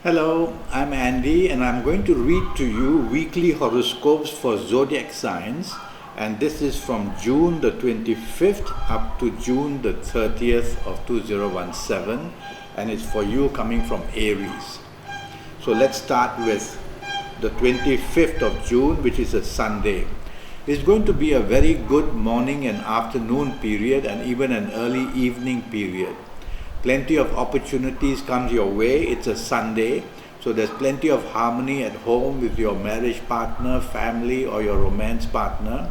Hello, I'm Andy and I'm going to read to you weekly horoscopes for zodiac signs, and this is from June the 25th up to June the 30th of 2017, and it's for you coming from Aries. So let's start with the 25th of June, which is a Sunday. It's going to be a very good morning and afternoon period and even an early evening period. Plenty of opportunities comes your way. It's a Sunday, so there's plenty of harmony at home with your marriage partner, family, or your romance partner.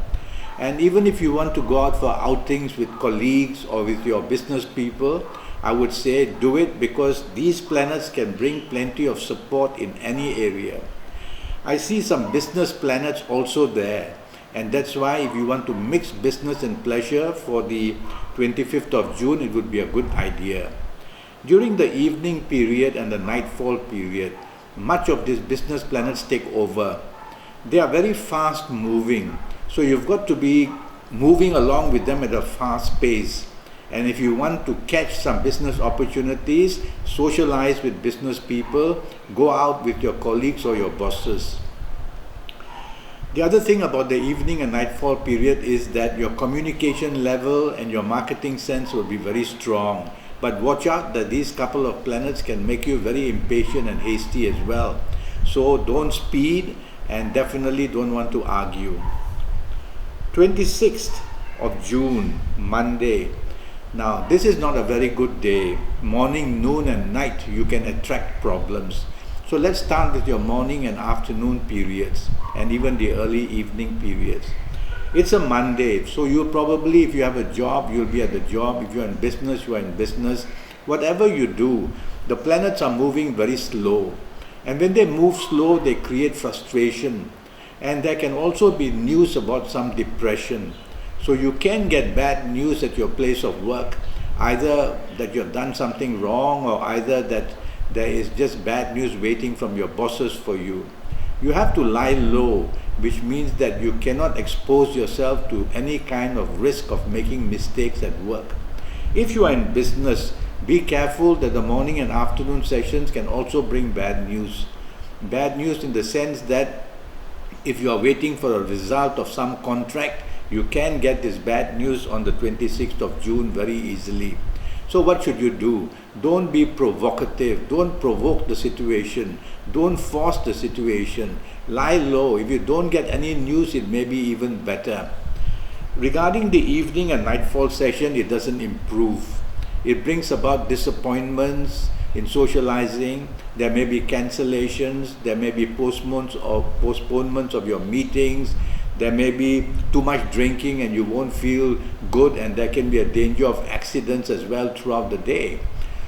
And even if you want to go out for outings with colleagues or with your business people, I would say do it, because these planets can bring plenty of support in any area. I see some business planets also there, and that's why if you want to mix business and pleasure for the 25th of June, it would be a good idea. During the evening period and the nightfall period, much of these business planets take over. They are very fast moving, so you've got to be moving along with them at a fast pace. And if you want to catch some business opportunities, socialize with business people, go out with your colleagues or your bosses. The other thing about the evening and nightfall period is that your communication level and your marketing sense will be very strong. But watch out that these couple of planets can make you very impatient and hasty as well. So don't speed and definitely don't want to argue. 26th of June, Monday. Now, this is not a very good day. Morning, noon and night, you can attract problems. So let's start with your morning and afternoon periods and even the early evening periods. It's a Monday, so you probably, if you have a job, you'll be at the job. If you're in business, you are in business. Whatever you do, the planets are moving very slow. And when they move slow, they create frustration. And there can also be news about some depression. So you can get bad news at your place of work, either that you've done something wrong or either that there is just bad news waiting from your bosses for you. You have to lie low, which means that you cannot expose yourself to any kind of risk of making mistakes at work. If you are in business, be careful that the morning and afternoon sessions can also bring bad news. Bad news in the sense that if you are waiting for a result of some contract, you can get this bad news on the 26th of June very easily. So what should you do? Don't be provocative. Don't provoke the situation. Don't force the situation. Lie low. If you don't get any news, it may be even better. Regarding the evening and nightfall session, it doesn't improve. It brings about disappointments in socializing. There may be cancellations. There may be postponements of your meetings. There may be too much drinking and you won't feel good, and there can be a danger of accidents as well throughout the day.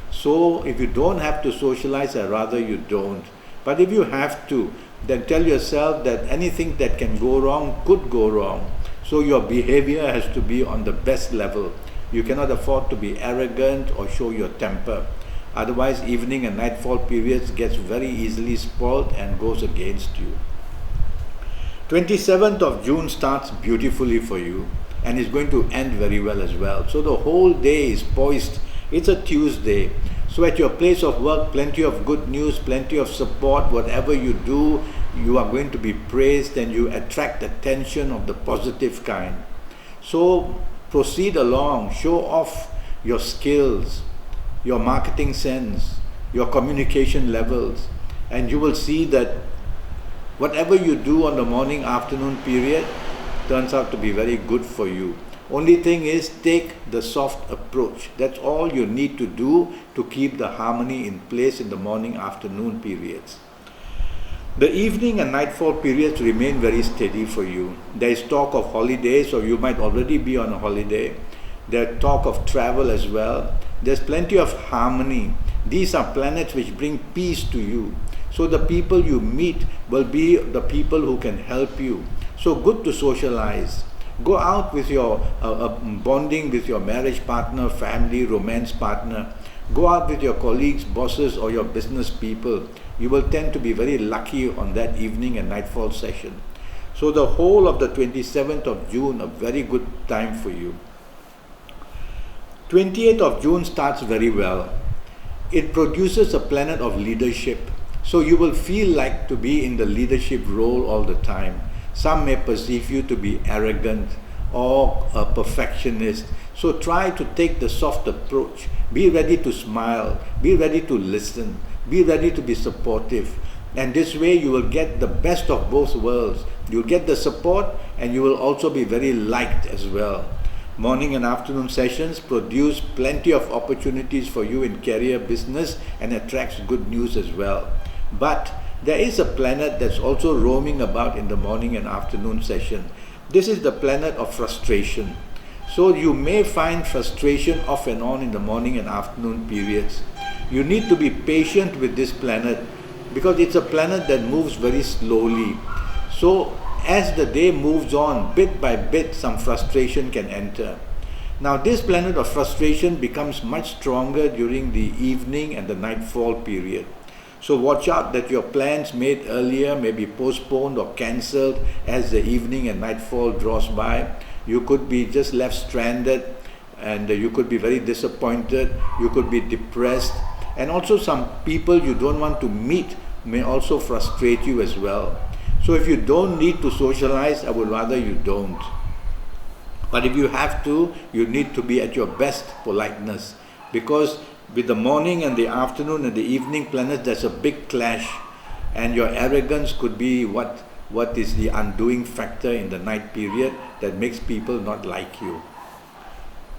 So if you don't have to socialize, I'd rather you don't. But if you have to, then tell yourself that anything that can go wrong could go wrong. So your behavior has to be on the best level. You cannot afford to be arrogant or show your temper. Otherwise, evening and nightfall periods gets very easily spoiled and goes against you. 27th of June starts beautifully for you and is going to end very well as well. So the whole day is poised. It's a Tuesday. So at your place of work, plenty of good news, plenty of support. Whatever you do, you are going to be praised and you attract attention of the positive kind. So proceed along, show off your skills, your marketing sense, your communication levels, and you will see that whatever you do on the morning afternoon period turns out to be very good for you. Only thing is, take the soft approach. That's all you need to do to keep the harmony in place in the morning afternoon periods. The evening and nightfall periods remain very steady for you. There is talk of holidays, or you might already be on a holiday. There's talk of travel as well. There's plenty of harmony. These are planets which bring peace to you. So the people you meet will be the people who can help you. So good to socialize. Go out with your bonding with your marriage partner, family, romance partner. Go out with your colleagues, bosses, or your business people. You will tend to be very lucky on that evening and nightfall session. So the whole of the 27th of June, a very good time for you. 28th of June starts very well. It produces a planet of leadership. So you will feel like to be in the leadership role all the time. Some may perceive you to be arrogant or a perfectionist. So try to take the soft approach. Be ready to smile. Be ready to listen. Be ready to be supportive. And this way you will get the best of both worlds. You'll get the support and you will also be very liked as well. Morning and afternoon sessions produce plenty of opportunities for you in career, business, and attracts good news as well. But there is a planet that's also roaming about in the morning and afternoon session. This is the planet of frustration. So you may find frustration off and on in the morning and afternoon periods. You need to be patient with this planet because it's a planet that moves very slowly. So as the day moves on, bit by bit, some frustration can enter. Now this planet of frustration becomes much stronger during the evening and the nightfall period. So watch out that your plans made earlier may be postponed or cancelled as the evening and nightfall draws by. You could be just left stranded and you could be very disappointed. You could be depressed. And also some people you don't want to meet may also frustrate you as well. So if you don't need to socialize, I would rather you don't. But if you have to, you need to be at your best politeness, because with the morning and the afternoon and the evening planets, there's a big clash, and your arrogance could be what is the undoing factor in the night period that makes people not like you.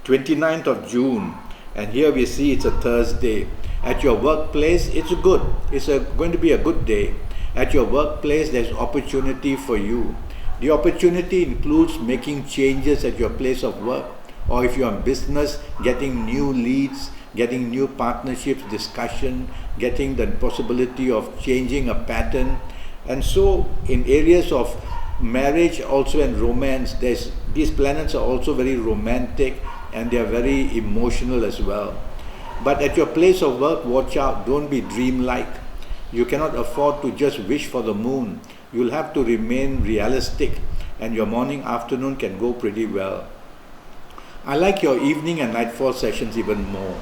29th of June, and here we see it's a Thursday. At your workplace, it's good. It's going to be a good day. At your workplace, there's opportunity for you. The opportunity includes making changes at your place of work, or if you're in business, getting new leads, getting new partnerships, discussion, getting the possibility of changing a pattern. And so in areas of marriage also and romance, these planets are also very romantic and they are very emotional as well. But at your place of work, watch out, don't be dreamlike. You cannot afford to just wish for the moon. You'll have to remain realistic, and your morning, afternoon can go pretty well. I like your evening and nightfall sessions even more.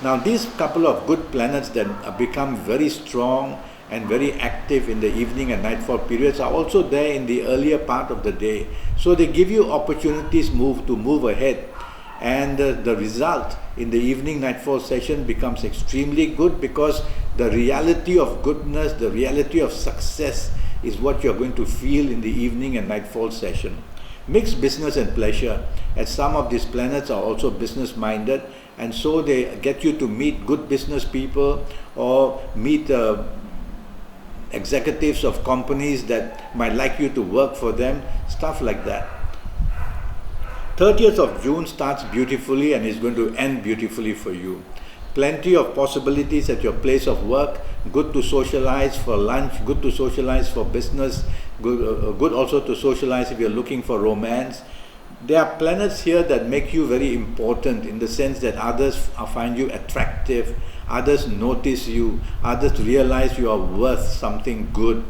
Now these couple of good planets that become very strong and very active in the evening and nightfall periods are also there in the earlier part of the day. So they give you opportunities to move ahead. And the result in the evening nightfall session becomes extremely good, because the reality of goodness, the reality of success is what you're going to feel in the evening and nightfall session. Mix business and pleasure, as some of these planets are also business minded, and so they get you to meet good business people or meet executives of companies that might like you to work for them, stuff like that. 30th of June starts beautifully and is going to end beautifully for you. Plenty of possibilities at your place of work. Good to socialize for lunch, good to socialize for business, good also to socialize if you're looking for romance. There are planets here that make you very important, in the sense that others find you attractive, others notice you, others realize you are worth something good.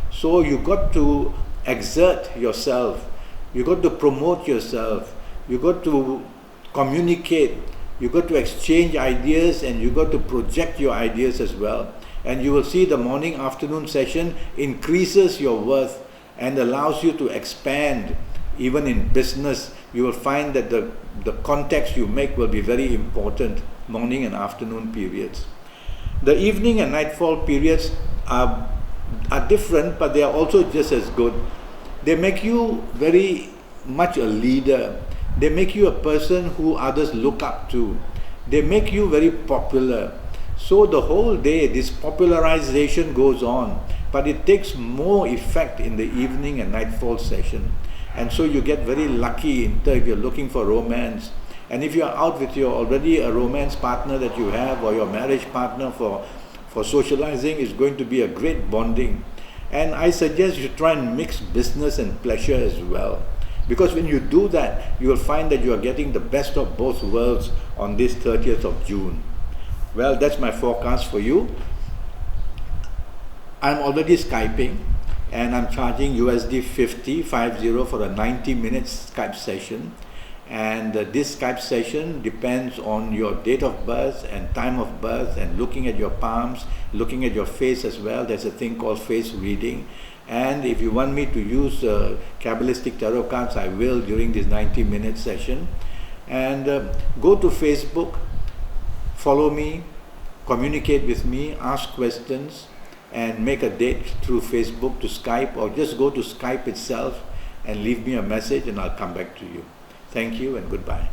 So you got to exert yourself, you got to promote yourself, you got to communicate, you got to exchange ideas, and you got to project your ideas as well. And you will see the morning afternoon session increases your worth and allows you to expand. Even in business, you will find that the contacts you make will be very important, morning and afternoon periods. The evening and nightfall periods are different, but they are also just as good. They make you very much a leader. They make you a person who others look up to. They make you very popular. So the whole day, this popularization goes on, but it takes more effect in the evening and nightfall session. And so you get very lucky if you're looking for romance. And if you're out with your already a romance partner that you have, or your marriage partner for socializing, is going to be a great bonding. And I suggest you try and mix business and pleasure as well. Because when you do that, you will find that you are getting the best of both worlds on this 30th of June. Well, that's my forecast for you. I'm already Skyping, and I'm charging USD 50 for a 90-minute Skype session. And this Skype session depends on your date of birth and time of birth, and looking at your palms, looking at your face as well. There's a thing called face reading. And if you want me to use Kabbalistic tarot cards, I will during this 90-minute session. And go to Facebook, follow me, communicate with me, ask questions, and make a date through Facebook to Skype, or just go to Skype itself and leave me a message and I'll come back to you. Thank you and goodbye.